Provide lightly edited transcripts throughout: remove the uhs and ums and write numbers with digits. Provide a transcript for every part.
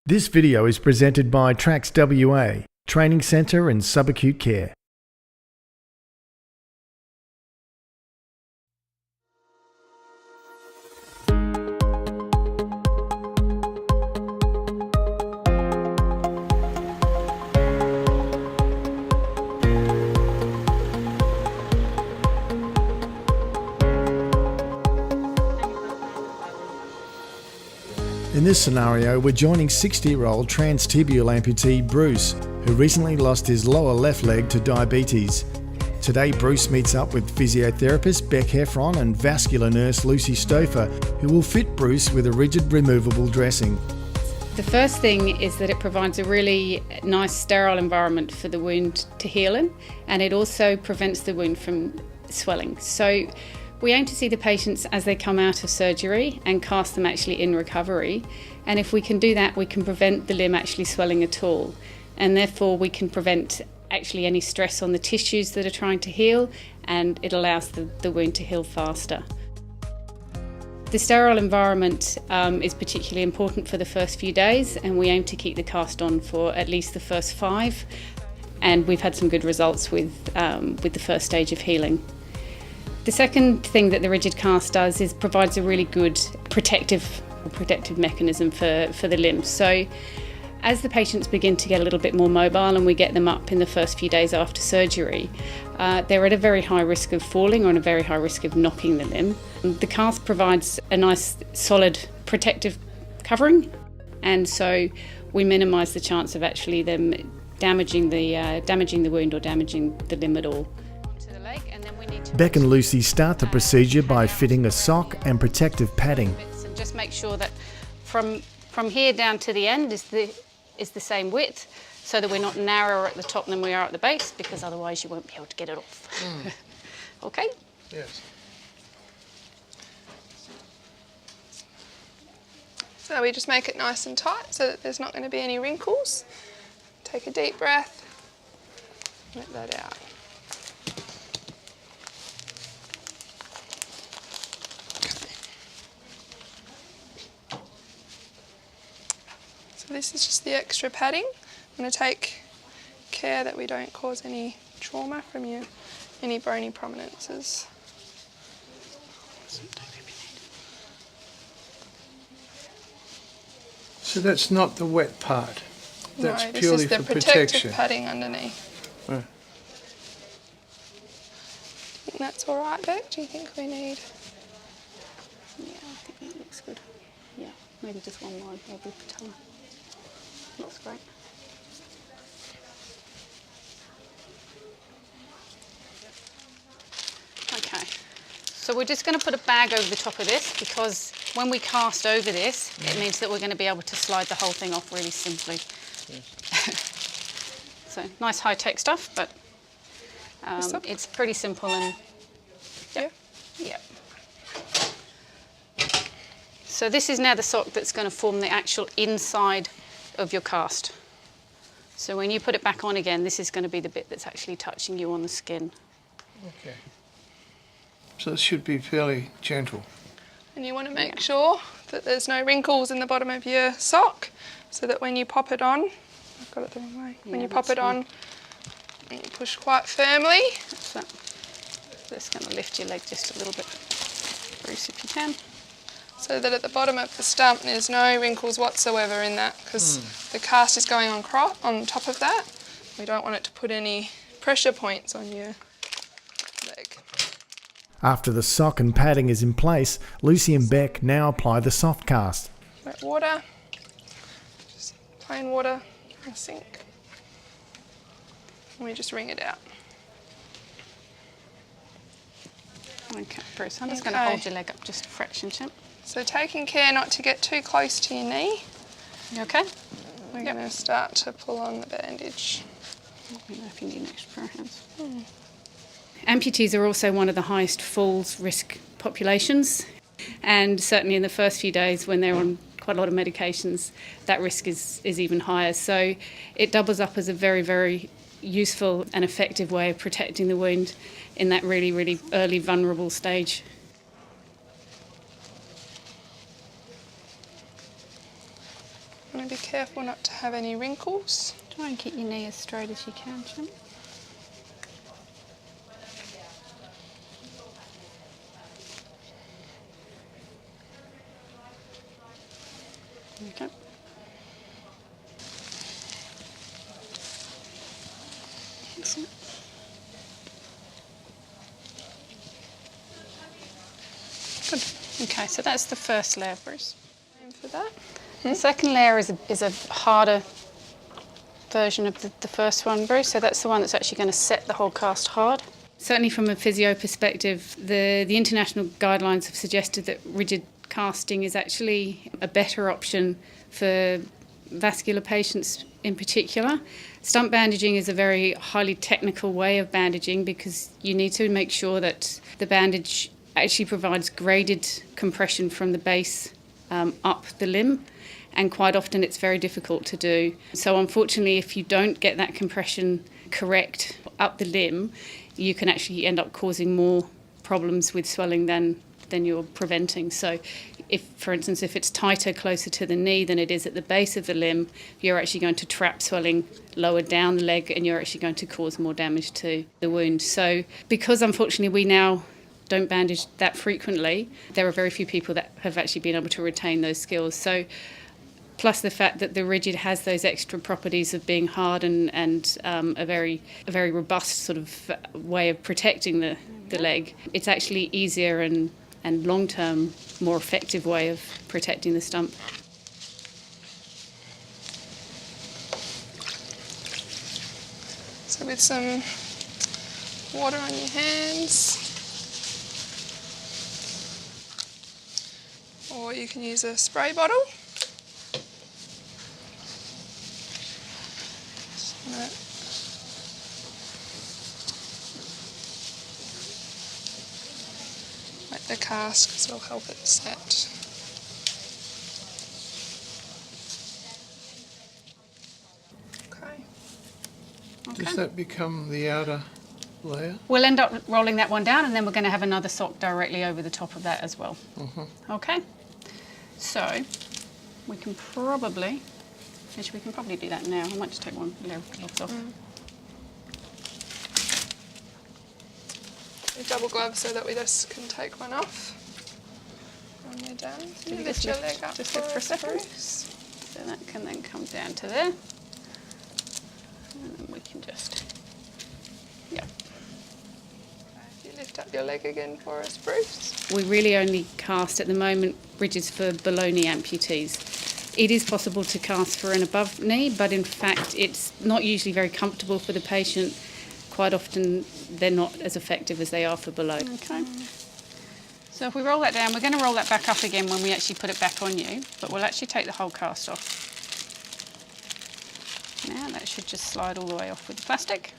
This video is presented by TRACS WA, Training Centre and Subacute Care. In this scenario, we're joining 60-year-old trans-tibial amputee Bruce, who recently lost his lower left leg to diabetes. Today, Bruce meets up with physiotherapist Beck Heffron and vascular nurse Lucy Stouffer, who will fit Bruce with a rigid removable dressing. The first thing is that it provides a really nice sterile environment for the wound to heal in, and it also prevents the wound from swelling. So we aim to see the patients as they come out of surgery and cast them actually in recovery. And if we can do that, we can prevent the limb actually swelling at all. And therefore we can prevent actually any stress on the tissues that are trying to heal, and it allows the wound to heal faster. The sterile environment is particularly important for the first few days, and we aim to keep the cast on for at least the first 5. And we've had some good results with the first stage of healing. The second thing that the rigid cast does is provides a really good protective mechanism for the limbs. So as the patients begin to get a little bit more mobile and we get them up in the first few days after surgery, they're at a very high risk of falling or at a very high risk of knocking the limb. The cast provides a nice solid protective covering, and so we minimise the chance of actually them damaging the wound or damaging the limb at all. Beck and Lucy start the procedure by fitting a sock and protective padding. And just make sure that from here down to the end is the same width, so that we're not narrower at the top than we are at the base, because otherwise you won't be able to get it off. Okay? Yes. So we just make it nice and tight so that there's not going to be any wrinkles. Take a deep breath, let that out. So this is just the extra padding. I'm going to take care that we don't cause any trauma from any bony prominences. So that's not the wet part. That's no, this purely is the for protective protection. padding underneath. Right. I think that's all right, Beck? Do you think we need? Yeah, I think that looks good. Yeah, maybe just one more every patella. Looks great. Okay, so we're just going to put a bag over the top of this, because when we cast over this, it means that we're going to be able to slide the whole thing off really simply. Yes. So nice high-tech stuff, but it's pretty simple and yeah. So this is now the sock that's going to form the actual inside of your cast. So when you put it back on again, this is going to be the bit that's actually touching you on the skin. Okay. So it should be fairly gentle. And you want to make sure that there's no wrinkles in the bottom of your sock, so that when you pop it on, I've got it the wrong way, when you pop it on, and you push quite firmly. That's that. Just going to lift your leg just a little bit, Bruce, if you can. So that at the bottom of the stump there's no wrinkles whatsoever in that, because the cast is going on top of that. We don't want it to put any pressure points on your leg. After the sock and padding is in place, Lucy and Beck now apply the soft cast. Wet water, just plain water in the sink. And we just wring it out. Okay, Bruce, I'm just going to hold your leg up just a fraction, Chip. So taking care not to get too close to your knee. You okay? We're going to start to pull on the bandage. Let me know if you need an extra pair of hands. Amputees are also one of the highest falls risk populations, and certainly in the first few days when they're on quite a lot of medications, that risk is even higher. So it doubles up as a very, very useful and effective way of protecting the wound in that really, really early vulnerable stage. I'm going to be careful not to have any wrinkles. Try and keep your knee as straight as you can, Jim. Okay. Excellent. Good. Okay, so that's the first layer, Bruce. For that. The second layer is a harder version of the first one, Bruce. So that's the one that's actually going to set the whole cast hard. Certainly from a physio perspective, the international guidelines have suggested that rigid casting is actually a better option for vascular patients in particular. Stump bandaging is a very highly technical way of bandaging because you need to make sure that the bandage actually provides graded compression from the base up the limb, and quite often it's very difficult to do. So unfortunately, if you don't get that compression correct up the limb, you can actually end up causing more problems with swelling than you're preventing. So if, for instance, if it's tighter closer to the knee than it is at the base of the limb, you're actually going to trap swelling lower down the leg and you're actually going to cause more damage to the wound. So because unfortunately we now don't bandage that frequently, there are very few people that have actually been able to retain those skills. So plus the fact that the rigid has those extra properties of being hard and a very robust sort of way of protecting the leg, it's actually easier and long-term more effective way of protecting the stump. So with some water on your hands, or you can use a spray bottle. Wet the cast because it'll help it set. Does that become the outer layer? We'll end up rolling that one down and then we're going to have another sock directly over the top of that as well. Okay, so we can probably do that now. I might just take one layer of gloves off. Double gloves so that we just can take one off when we're done. So you lift your leg up just lift for a second. So that can then come down to there. And then we can just, yeah. You lift up your leg again for us, Bruce. We really only cast at the moment rigids for below knee amputees. It is possible to cast for an above knee, but in fact it's not usually very comfortable for the patient. Quite often they're not as effective as they are for below. Okay. So if we roll that down, we're going to roll that back up again when we actually put it back on you, but we'll actually take the whole cast off. Now that should just slide all the way off with the plastic.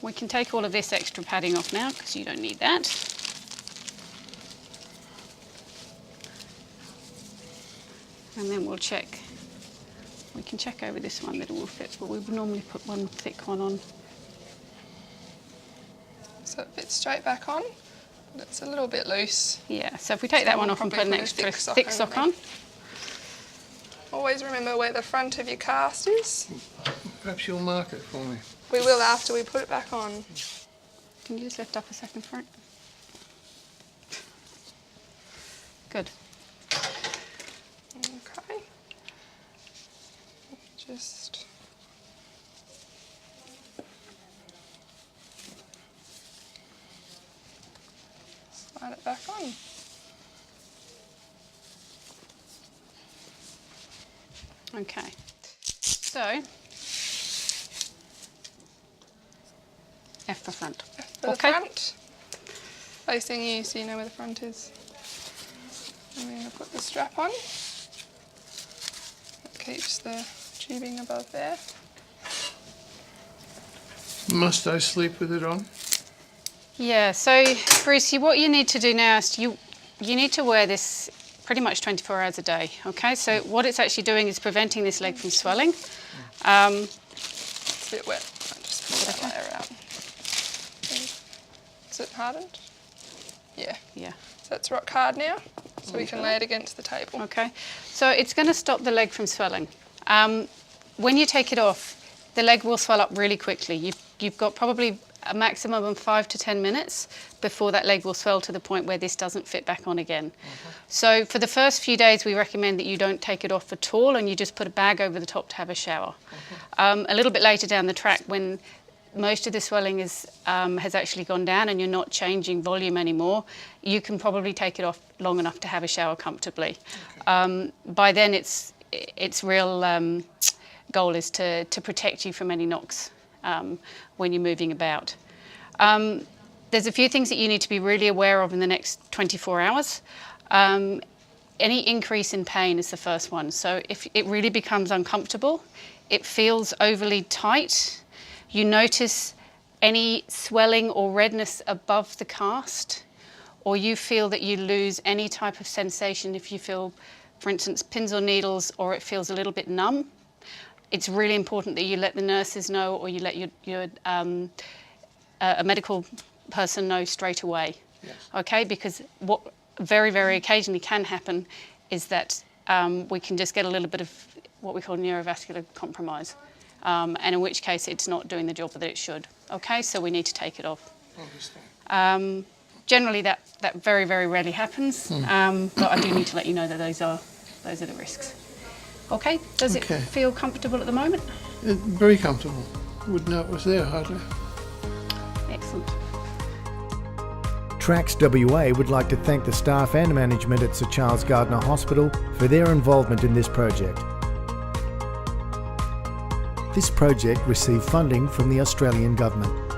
We can take all of this extra padding off now because you don't need that. And then we'll check. We can check over this one that it will fit, but we would normally put one thick one on. So it fits straight back on, but it's a little bit loose. Yeah, so if we take that one off and put an extra thick sock on. Always remember where the front of your cast is. Perhaps you'll mark it for me. We will after we put it back on. Can you just lift up a second for it? Good. Okay. Just slide it back on. Okay. So, F for front. F for the front. Facing you so you know where the front is. And we're going to put the strap on. It keeps the tubing above there. Must I sleep with it on? Yeah, so Bruce, what you need to do now is you need to wear this pretty much 24 hours a day, okay? So what it's actually doing is preventing this leg from swelling. It's a bit wet. I'll just pull that layer out. Is it hardened? Yeah. Yeah. So it's rock hard now, so we can lay it against the table. Okay, so it's going to stop the leg from swelling. When you take it off, the leg will swell up really quickly. You've got probably a maximum of 5 to 10 minutes before that leg will swell to the point where this doesn't fit back on again. So for the first few days, we recommend that you don't take it off at all and you just put a bag over the top to have a shower. A little bit later down the track, when most of the swelling has actually gone down and you're not changing volume anymore, you can probably take it off long enough to have a shower comfortably. By then, its real goal is to protect you from any knocks when you're moving about. There's a few things that you need to be really aware of in the next 24 hours. Any increase in pain is the first one. So if it really becomes uncomfortable, it feels overly tight, you notice any swelling or redness above the cast, or you feel that you lose any type of sensation if you feel, for instance, pins or needles, or it feels a little bit numb, it's really important that you let the nurses know, or you let a medical person know straight away. Yes. Okay? Because what very, very occasionally can happen is that we can just get a little bit of what we call neurovascular compromise, and in which case it's not doing the job that it should. Okay? So we need to take it off. Generally, that very, very rarely happens, but I do need to let you know that those are the risks. Okay, does it feel comfortable at the moment? Very comfortable. Wouldn't know it was there hardly. Excellent. TRACS WA would like to thank the staff and management at Sir Charles Gardner Hospital for their involvement in this project. This project received funding from the Australian Government.